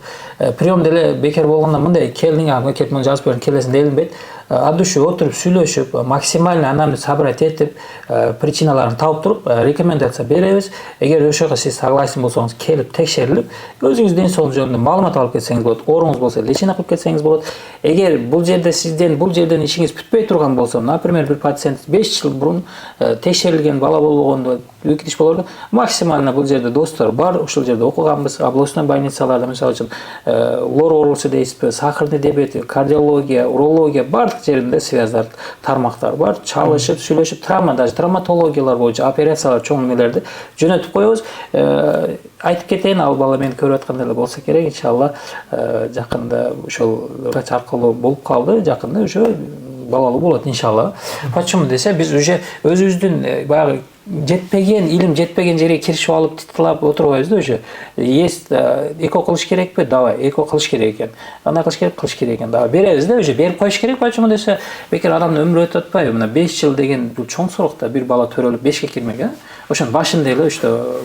Прием деле бекер болгондо мындай келдиң, келип муну жазып бериң, келесиң делинбейт. От души отуруп сүйлөшүп, максимально анамды собрать этип, причиналарын тауып туруп, рекомендация беребиз. Эгер ошого сиз согласен болсоңуз, келип текшерилип, өзүңүз ден соолук жөнүндө маалымат алып кетсеңиз болот. Ооруңуз болсо, лечение кылып кетсеңиз болот. Эгер бул жерде сизден бул жерден ишиңиз бүтпөй турган болсо, например, бир пациент 5 жыл мурун текшерилген бала болгондо, үкүтүш болорду, максимально бул жерде достор бар, ушул жерде окуганбыз, областной больницаларда, мисалы үчүн, лор оорусу дейсизби, сахарный диабет, кардиология, урология, бардык жеринде связдар, тармактар бар, чалышып, сүйлөшүп, даже травматологиялар боюнча операциялар чоң нелерди жөнөтүп коебуз. Айтып кетейин, ал бала мени көрүп аткан эле болсо керек, иншалла жакында ошол врач аркылуу болуп калды, жакында уже балалуу болот иншалла. Почему десе, биз уже өзүбүздүн баягы жетпеген, илим жетпеген жерге киришип алып титилап отурбайбыз да уже. Есть эко кылыш керекпи? Давай, эко кылыш керек экен. Андай кылыш керек экен. Давай беребиз да, уже берип коюш керек. Почему десе, бекер адамдын өмүрү өтүп атпайбы? Мына 5 жыл деген бул чоң срок да, бир бала төрөлүп 5ке кирмек, а? Ошон башында эле что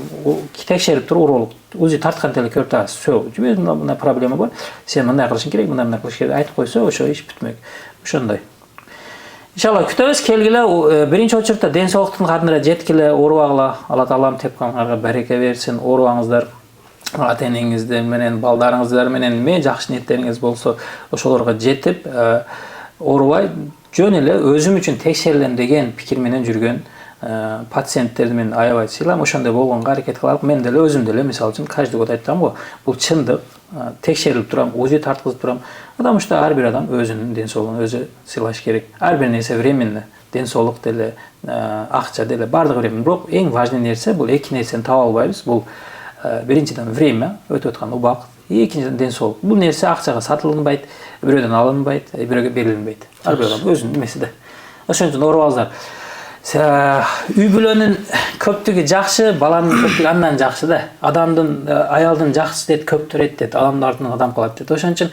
текшерип туруп уролог узи тарткан эле көрүп атасыз. Всё, мындай проблема бар. Сен мындай кылышың керек, мындай кылыш керек айтып койсо, ошо иш бүтмөк. Ошондой. Иншалла күтөбүз, келгиле. Биринчи очуртта ден соолуктун кадырына жеткиле, оорубагыла. Алла таалам тепкандарга бареке берсин. Оорубаңыздар. Ата-энеңиздер менен, балдарыңыздар менен эме жакшы ниеттериңиз болсо, ошолорго жетип, оорубай, жөн эле өзүм үчүн текшерилем деген пикир менен жүргөн пациенттерди мен аябай сыйлайм. Ошондой болгонго аракет кылалым. Мен деле өзүм деле мисалы үчүн каждый год айтам го, бул чындык. Текшерилип турам, УЗИ тарткызып турам. Потому что ар бир адам өзүнүн ден соолугун өзү сыйлаш керек. Ар бир нерсе временно. Ден соолук деле, акча деле бардыгы временно. Бирок эң важный нерсе бул эки нерсени таба албайбыз. Бул биринчиден время, өтүп аткан убакыт, экинчиден ден соолук. Бул нерсе акчага сатылынбайт, бирөөдөн алынбайт, бирөөгө берилинбейт. Ар бир адам өзүнүн немеси да. Ошон үчүн оорубаңыздар. Үй бүлөнүн көптүгү жакшы, баланын көптүгү андан жакшы да. Адамдын, аялдын жакшы дет көптөр эт, адамдардын адам кылат дет. Ошон үчүн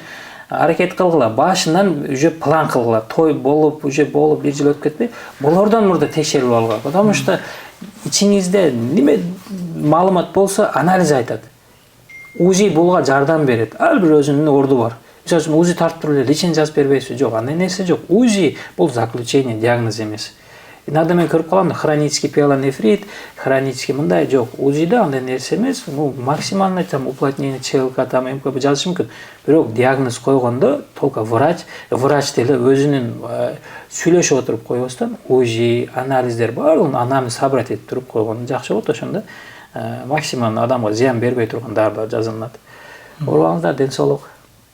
аракет кылгыла, башынан уже план кылгыла. Той болуп, уже болуп, 1 жыл өтүп кетпей, болордон мурда текшерип алгыла. Потому что ичиңизде неме маалымат болсо, анализ айтат. УЗИ буга жардам берет. Ар бир өзүнүн орду бар. Мисалы үчүн УЗИ тартып туруп эле лечение жазып бербейсизби? Жок, андай нерсе жок. УЗИ бул заключение, диагноз эмес. Иногда мен көрүп калам, хронический пиелонефрит, хронический мындай жок. УЗИде андай нерсе эмес, максимально там уплотнение ЧЛК, там МКБ жазыш мүмкүн. Бирок диагноз койгондо только врач деле өзүнүн сүйлөшүп отуруп койбостон, УЗИ, анализдер баардыгын анамды собрать этип туруп койгону жакшы болот. Ошондо максимально адамга зыян бербей турган дарылар жазылынат. Оорубаңыздар, ден соолук.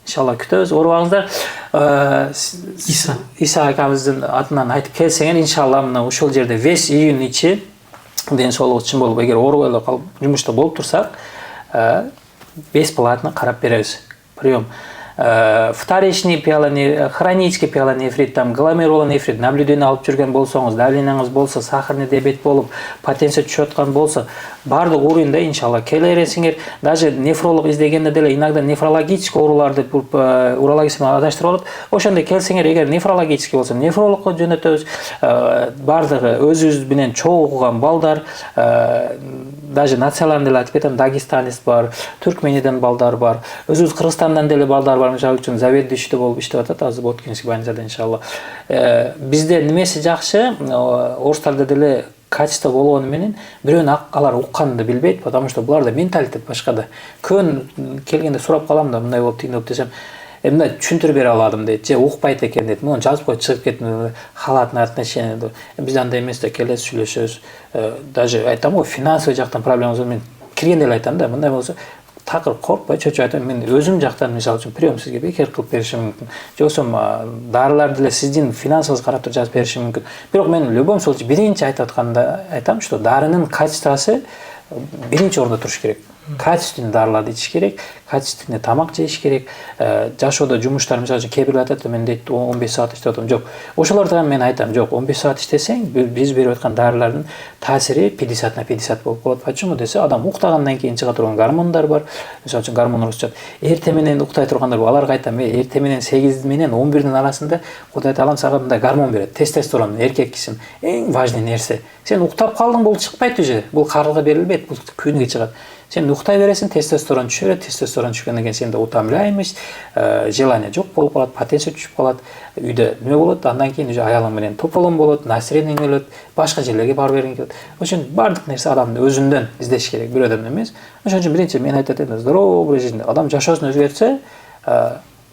Иншалла күтөбүз. Оорубаңыздар. Иса акабыздын атынан айтып келсеңер, иншалла мына ушул жерде весь июнь ичи ден соолугу үчүн болуп, эгер оорубай эле калып жумушта болуп турсак, бесплатно карап беребиз. Прием. вторичный хронический пиелонефрит, там гломерулонефрит наблюдение алып жүрген болсоңуз, давлениеңиз болсо, сахарный диабет болуп, потенция түшүп аткан болсо, бардык уровеньде иншалла келе бересиңер. Даже нефролог издегенде деле иногда нефрологический ооруларды урологист менен адаштырып алат. Ошондо келсеңер, эгер нефрологический болсо, нефрологко жөнөтөбүз. Бардыгы өзүбүз менен чогуу окуган балдар, даже националдын деле айтып кетем, дагестанец бар, түркмениден балдар бар, өзүбүз Кыргызстандан деле балдар бар. Мисалы үчүн заведующий болуп иштеп атат азыр Боткинский больницада иншалла. Бизде немеси жакшы, орустарда деле качество болгону менен бирөөнү алар укканды билбейт, потому что буларда менталитет башкада. Көн келгенде сурап калам да, мындай болуп, тигиндей болуп десем, мына түшүндүрүп бере аладым дейт, же укпайт экен дейт. Муну жазып коюп чыгып кеттим, халатный отношение. Биз андай эмес да, келесиз сүйлөшөбүз. Даже айтам го, финансовый жактан проблема болсо мен киргенде эле айтам да, мындай болсо такыр коркпой, чөчүп айтам, мен өзүм жактан мисалы үчүн прием сизге бекер кылып беришим мүмкүн. Жоксо дарыларды деле сиздин финансыңызга карап туруп жазып беришим мүмкүн. Бирок мен в любом случае биринчи айтып атканда айтам, что дарынын качествосы биринчи орунда туруш керек. Качественный дарыларды ичиш керек, качественный тамак жейиш керек. Жашоодо жумуштар мисалы үчүн кээ бирлер айтат, мен дейт 15 саат иштеп атам. Жок. Ошолордо мен айтам, жок, 15 саат иштесең, биз берип аткан дарылардын таасири 50/50 болуп калат. Почему десе, адам уктагандан кийин чыга турган гормондар бар. Мисалы үчүн гормон урушчат. Эрте менен уктай тургандар бар. Аларга айтам, эрте менен 8 менен 11-дин арасында Кудай Таалам сага мындай гормон берет. Тестостерон, эркек кишин эң важный нерсе. Сен уктап калдың, бул чыкпайт уже. Бул карылга берилбейт, бул күнгө чыгат. Сен уктай бересиң, тестостерон түшүрөт, тестостерон түшкөндөн кийин сенде утомляемость, желание жок болуп калат, потенция түшүп калат, үйдө неме болот, андан кийин уже аялың менен тополоң болот, настроениең өлөт, башка жерлерге барып бергиң келет. Ошон бардык нерсе адамдын өзүндөн издеш керек, бирөөдөн эмес. Ошон үчүн биринчи мен айтат элем, здоровый образ жизни. Адам жашоосун өзгөртсө,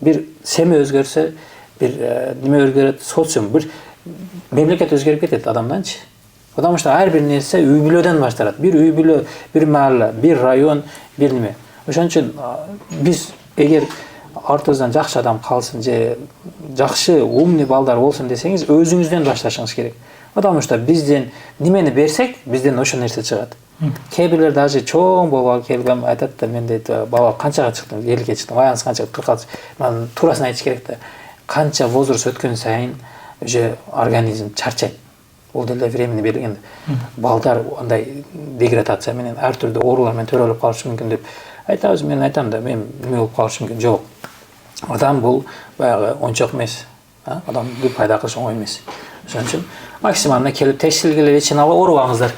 бир семья өзгөрсө, бир неме өзгөрөт, социум, бир мемлекет өзгөрүп кетет адамданчы. Потому что ар бир нерсе үй бүлөдөн башталат. Бир үй бүлө, бир маалла, бир район, бир неме. Ошон үчүн биз эгер артыбыздан жакшы адам калсын же жакшы умный балдар болсун десеңиз, өзүңүздөн башташыңыз керек. Потому что бизден немени берсек, бизден ошол нерсе чыгат. Кээ бирлер даже чоң болуп келгем айтат да, мен дейт, бала канчага чыктым, элге чыктым, аяныз канчага 40. Мен туурасын айтыш керек да. Канча возраст өткөн сайын уже организм чарчайт. Ол деле времени берилген. Балдар андай деградация менен ар түрдүү оорулар менен төрөлүп калышы мүмкүн деп айтабыз. Мен айтам да, мен неме болуп калышы мүмкүн. Жок. Адам бул баягы ончок эмес. Адамды пайда кылыш оңой эмес. Ошон үчүн максималына келип текшерилгиле леченага оорубаңыздар.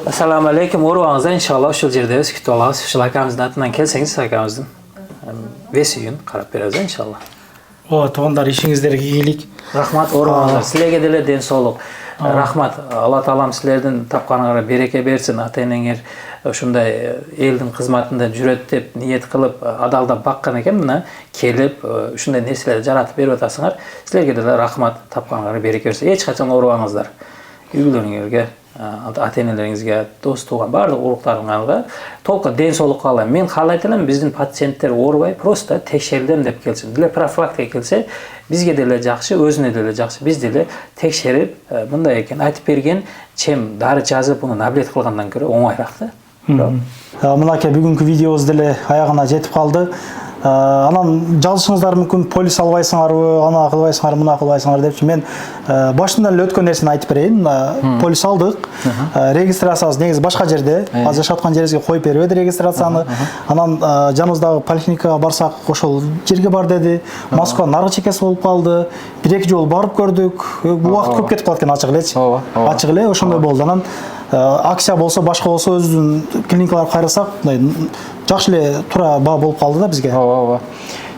Ассаламу алейкум, оорубаңыздар, иншалла ошол жердебиз, күтүп алабыз. Ушул акамыздын атынан келсеңиз, акамыздын вес үйүн карап беребиз иншалла. Туугандар, ишиңиздерге ийгилик. Рахмат, оорубаңыздар. Силерге деле ден соолук. Рахмат. Алла Таалам силердин тапканыңарга береке берсин. Ата-энеңер ушундай элдин кызматында жүрөт деп ниет кылып, адалдап баккан экен, мына келип ушундай нерселерди жаратып берип атасыңар. Силерге деле рахмат, тапканыңарга береке берсин. Эч качан оорубаңыздар. Үй бүлөлөрүңөргө, ата-энелериңизге, дос тууган баардык уруктарыңарга толук ден соолук каалайм. Мен каалайт элем биздин пациенттер оорубай, просто текшерилем деп келсин. Деле профилактика келсе, бизге деле жакшы, өзүнө деле жакшы. Биз деле текшерип, мындай экен айтып берген, чем дары жазып, уну наблет кылгандан көрө оңоyраак да. Мынакей бүгүнкү видеобуз деле аягына жетип калды. Анан жазышыңыздар мүмкүн, полис албайсыңарбы, ана кылбайсыңар, мына кылбайсыңар депчи. Мен башынан эле өткөн нерсени айтып берейин. Полис алдык. Регистрациябыз негизи башка жерде. Азыр жашаткан жерибизге коюп бербеди регистрацияны. Анан жаныбыздагы поликлиникага барсак, ошол жерге бар деди. Москва наркы чекеси болуп калды. 1-2 жолу барып көрдүк. Бул убакыт көп кетип калат экен, ачык элечи. Ачык эле ошондой болду. Анан акция болсо, башка болсо өзүбүздүн клиникаларга кайрылсак, жакшы эле туура баа болуп калды да бизге. Ооба.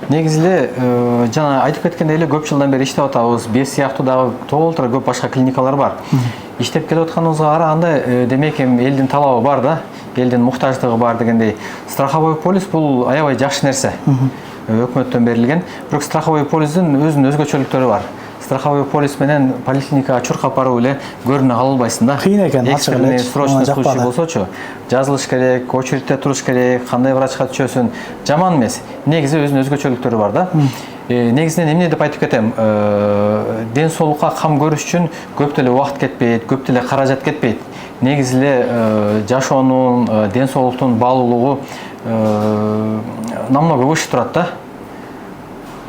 Негизи эле жана айтып кеткендей эле көп жылдан бери иштеп атабыз. Биз сыяктуу дагы толтура көп башка клиникалар бар. Иштеп келип атканыбызга караганда, демек элдин талабы бар да, элдин муктаждыгы бар дегендей. Страховой полис бул аябай жакшы нерсе. Өкмөттөн берилген. Бирок страховой полистин өзүнүн өзгөчөлүктөрү бар. Страховой полис менен поликлиникага чуркап барып эле көрүнө кала албайсың да. Кыйын экен, ачык эле. Срочный случай болсочу, жазылыш керек, очередте туруш керек, кандай врачка түшөсүн, жаман эмес. Негизи өзүнүн өзгөчөлүктөрү бар да. Негизинен эмне деп айтып кетем, ден соолукка кам көрүш үчүн көп деле убакыт кетпейт, көп деле каражат кетпейт. Негизи эле жашоонун, ден соолуктун баалуулугу намного выше турат да.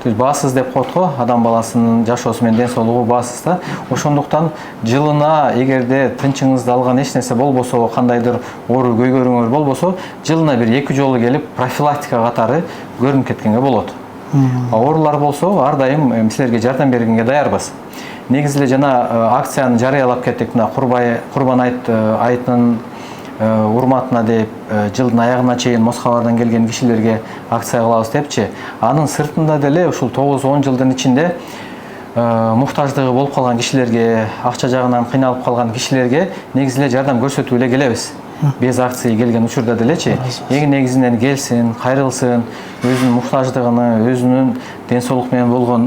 То есть баасыз деп коет го, адам баласынын жашоосу менен ден соолугу баасыз да. Ошондуктан жылына эгерде тынчыңызды алган эч нерсе болбосо, кандайдыр оору көйгөрүңөр болбосо, жылына бир 2 жолу келип профилактика катары көрүнүп кеткенге болот. Оорулар болсо ар дайым силерге жардам бергенге даярбыз. Негизи эле жана акцияны жарыялап кеттик мына Курбан айытынын урматына деп жылдын аягына чейин Москвадан келген кишилерге акция кылабыз депчи. Анын сыртында деле ушул 9-10 жылдын ичинде муктаждыгы болуп калган кишилерге, акча жагынан кыйналып калган кишилерге негизи эле жардам көрсөтүп эле келебиз. Без акция келген учурда делечи, эң негизинен келсин, кайрылсын, өзүнүн муктаждыгын, өзүнүн ден соолук менен болгон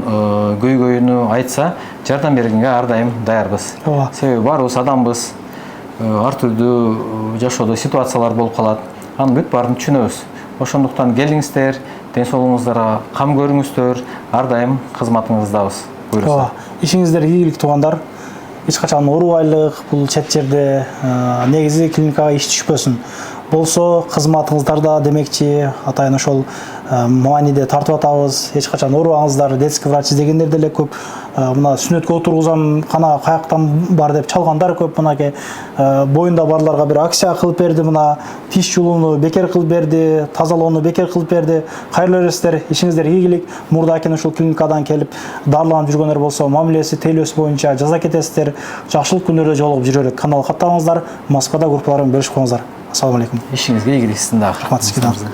көйгөйүнү айтса, жардам бергенге ар дайым даярбыз. Себеби баарыбыз адамбыз, ар түрдүү жашоодо ситуациялар болуп калат. Анын бүт баарын түшүнөбүз. Ошондуктан келиңиздер, ден соолугуңуздарга кам көрүңүздөр, ар дайым кызматыңыздабыз. Буйруса. Ишиңиздер ийгилик туугандар. Эч качан оорубайлык бул чет жерде негизи клиникага иш түшпөсүн. Болсо кызматыңыздарда демекчи атайын ошол мааниде тартып атабыз. Эч качан оорубаңыздар, детский врач издегендер деле көп. Мына сүнөткө отургузам, кана каяктан бар деп чалгандар көп. Мынаке боюнда барларга бир акция кылып берди, мына тиш жулууну бекер кылып берди, тазалоону бекер кылып берди. Кайрылуу бересиздер, ишиңиздер ийгилик. Мурдакин ушул клиникадан келип дарыланып жүргөндөр болсо, мамилеси, тейлөөсү боюнча жаза кетесиздер. Жакшылык күнүнө жолугуп жүрөлүк. Каналга каттаңыздар, Москвада группалар менен бөлүшүп коңуздар. Ассаламу алейкум. Ишиңизге ийгилик сиздин дагы. Рахмат сизге дагы.